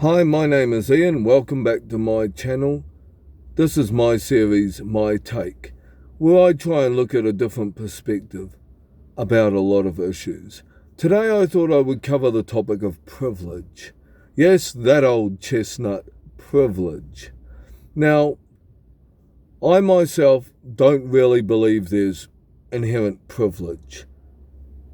Hi, my name is Ian. Welcome back to my channel. This is my series, My Take, where I try and look at a different perspective about a lot of issues. Today I thought I would cover the topic of privilege. Yes, that old chestnut, privilege. Now, I myself don't really believe there's inherent privilege.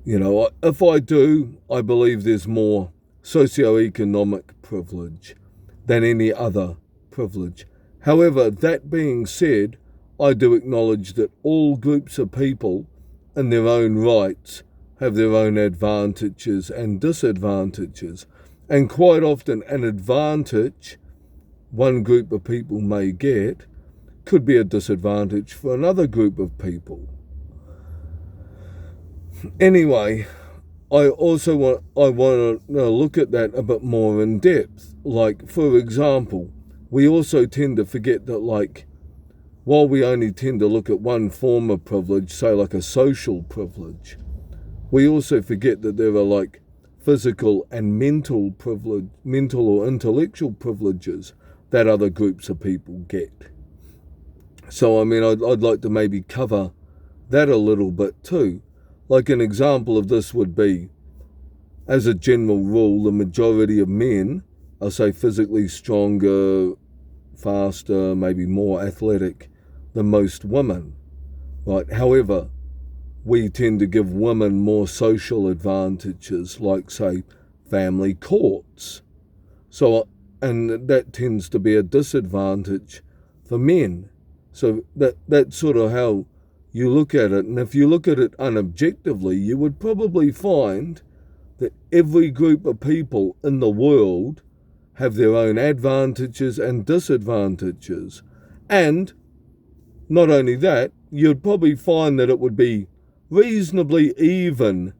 If I do, I believe there's more socioeconomic privilege than any other privilege. However, that being said, I do acknowledge that all groups of people, in their own rights, have their own advantages and disadvantages. And quite often, an advantage one group of people may get could be a disadvantage for another group of people. Anyway, I want to look at that a bit more in depth. Like, for example, we also tend to forget that, while we only tend to look at one form of privilege, say like a social privilege, we also forget that there are physical and mental privilege, mental or intellectual privileges that other groups of people get. So, I'd like to maybe cover that a little bit too. Like, an example of this would be, as a general rule, the majority of men are, say, physically stronger, faster, maybe more athletic than most women, right? However, we tend to give women more social advantages, like, say, family courts. And that tends to be a disadvantage for men. So that's sort of how you look at it. And if you look at it unobjectively, you would probably find that every group of people in the world have their own advantages and disadvantages. And not only that, you'd probably find that it would be reasonably even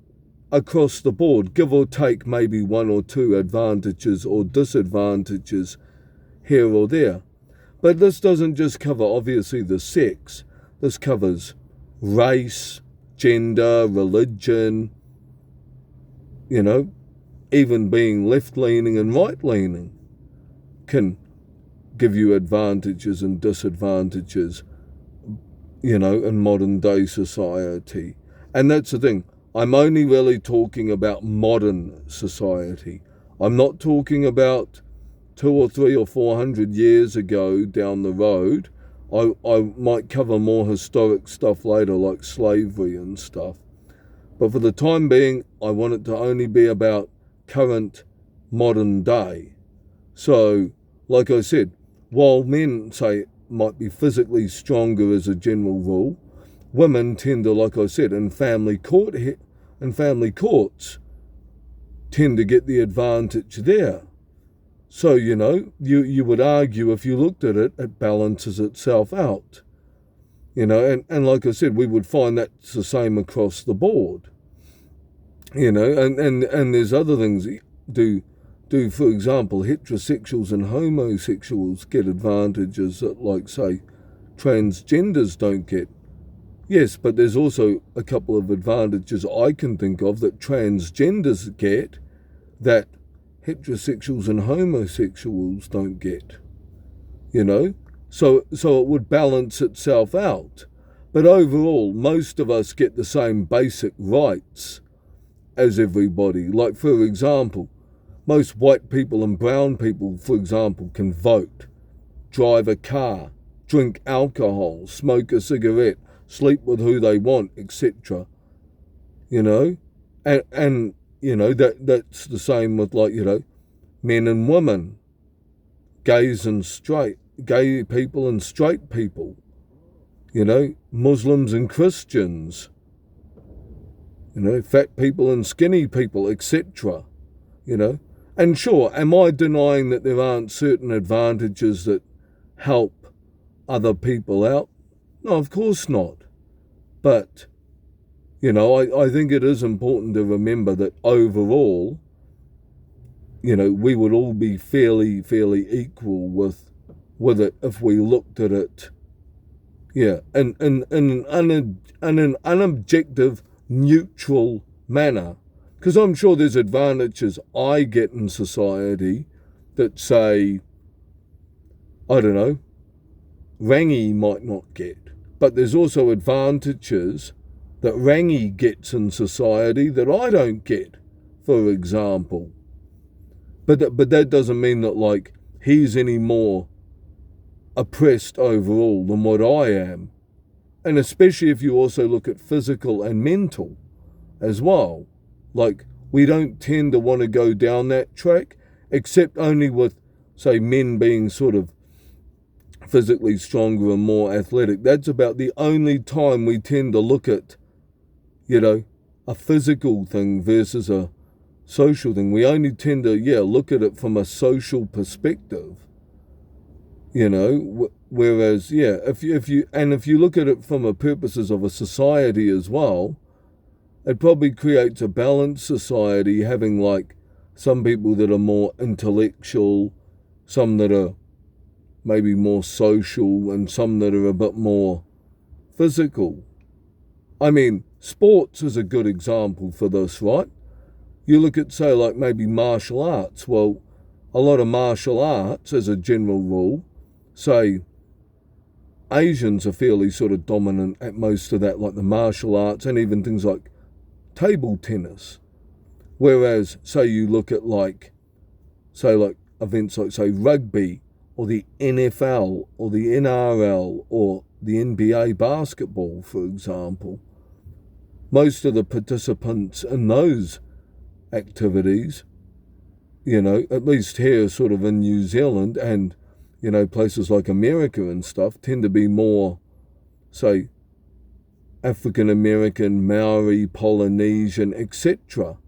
across the board, give or take maybe one or two advantages or disadvantages here or there. But this doesn't just cover, obviously, the sex. This covers race, gender, religion, even being left-leaning and right-leaning can give you advantages and disadvantages, in modern-day society. And that's the thing. I'm only really talking about modern society. I'm not talking about 200 or 300 or 400 years ago down the road. I might cover more historic stuff later, like slavery and stuff. But for the time being, I want it to only be about current modern day. So, like I said, while men, say, might be physically stronger as a general rule, women tend to, like I said, in family courts, tend to get the advantage there. So, you would argue, if you looked at it, it balances itself out. And like I said, we would find that's the same across the board. And there's other things. Do for example, heterosexuals and homosexuals get advantages that, like, say, transgenders don't get? Yes, but there's also a couple of advantages I can think of that transgenders get that heterosexuals and homosexuals don't get. So it would balance itself out. But overall, most of us get the same basic rights as everybody. Like, for example, most white people and brown people, for example, can vote, drive a car, drink alcohol, smoke a cigarette, sleep with who they want, etc. And that's the same with, men and women, gay people and straight people, Muslims and Christians, fat people and skinny people, etc. And sure, am I denying that there aren't certain advantages that help other people out? No, of course not. But, I think it is important to remember that overall, we would all be fairly equal with it if we looked at it, in an unobjective, neutral manner. Because I'm sure there's advantages I get in society that, say, I don't know, Rangi might not get. But there's also advantages that Rangi gets in society that I don't get, for example. But that doesn't mean that, like, he's any more oppressed overall than what I am. And especially if you also look at physical and mental as well. Like, we don't tend to want to go down that track, except only with, say, men being sort of physically stronger and more athletic. That's about the only time we tend to look at, you know, a physical thing versus a social thing. We only tend to, look at it from a social perspective, you know, whereas, if you look at it from the purposes of a society as well, it probably creates a balanced society, having like some people that are more intellectual, some that are maybe more social, and some that are a bit more physical. I mean, sports is a good example for this, right? You look at, say, like maybe martial arts. Well, a lot of martial arts, as a general rule, say, Asians are fairly sort of dominant at most of that, like the martial arts and even things like table tennis. Whereas, say, you look at like, say, like events like, say, rugby or the NFL or the NRL or the NBA basketball, for example, most of the participants in those activities, you know, at least here sort of in New Zealand and, you know, places like America and stuff, tend to be more, say, African American, Maori, Polynesian, etc.,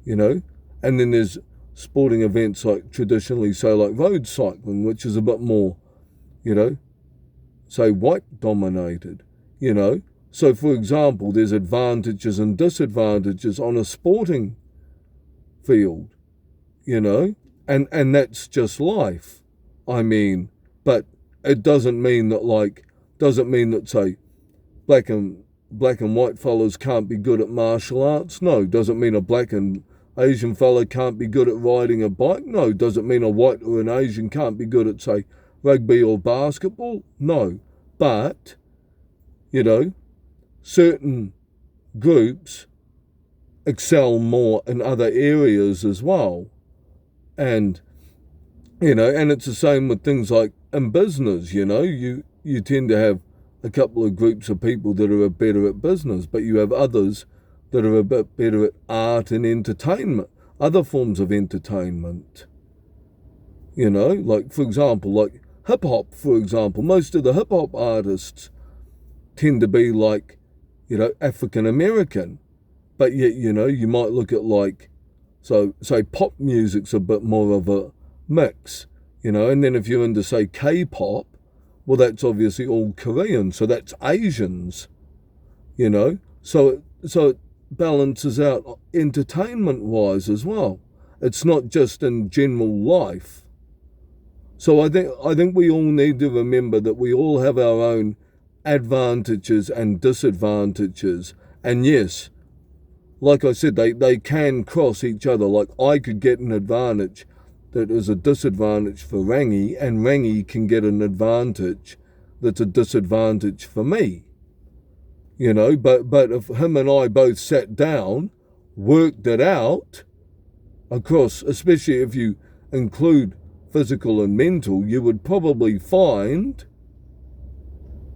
you know. And then there's sporting events like traditionally, say, like road cycling, which is a bit more, you know, say, white dominated, you know. So, for example, there's advantages and disadvantages on a sporting field, you know, and that's just life. I mean, but it doesn't mean that, say, black and white fellas can't be good at martial arts. No. Doesn't mean a black and Asian fella can't be good at riding a bike. No. Doesn't mean a white or an Asian can't be good at, say, rugby or basketball. No. But, you know, certain groups excel more in other areas as well. And, you know, and it's the same with things like in business, you know, you tend to have a couple of groups of people that are better at business, but you have others that are a bit better at art and entertainment, other forms of entertainment. You know, like, for example, like hip-hop, for example. Most of the hip-hop artists tend to be like, you know, African-American. But yet, you know, you might look at like, so say pop music's a bit more of a mix, you know, and then if you're into, say, K-pop, well, that's obviously all Korean, so that's Asians, you know. So it balances out entertainment-wise as well. It's not just in general life. So I think we all need to remember that we all have our own advantages and disadvantages. And yes, like I said, they can cross each other. Like, I could get an advantage that is a disadvantage for Rangi, and Rangi can get an advantage that's a disadvantage for me. You know, but if him and I both sat down, worked it out across, especially if you include physical and mental, you would probably find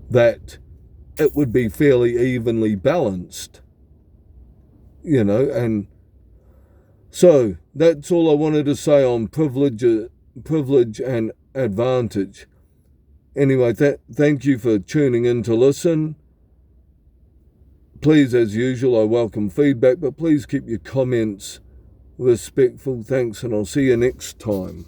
that it would be fairly evenly balanced. You know, and so that's all I wanted to say on privilege and advantage. Anyway, thank you for tuning in to listen. Please, as usual, I welcome feedback, but please keep your comments respectful. Thanks, and I'll see you next time.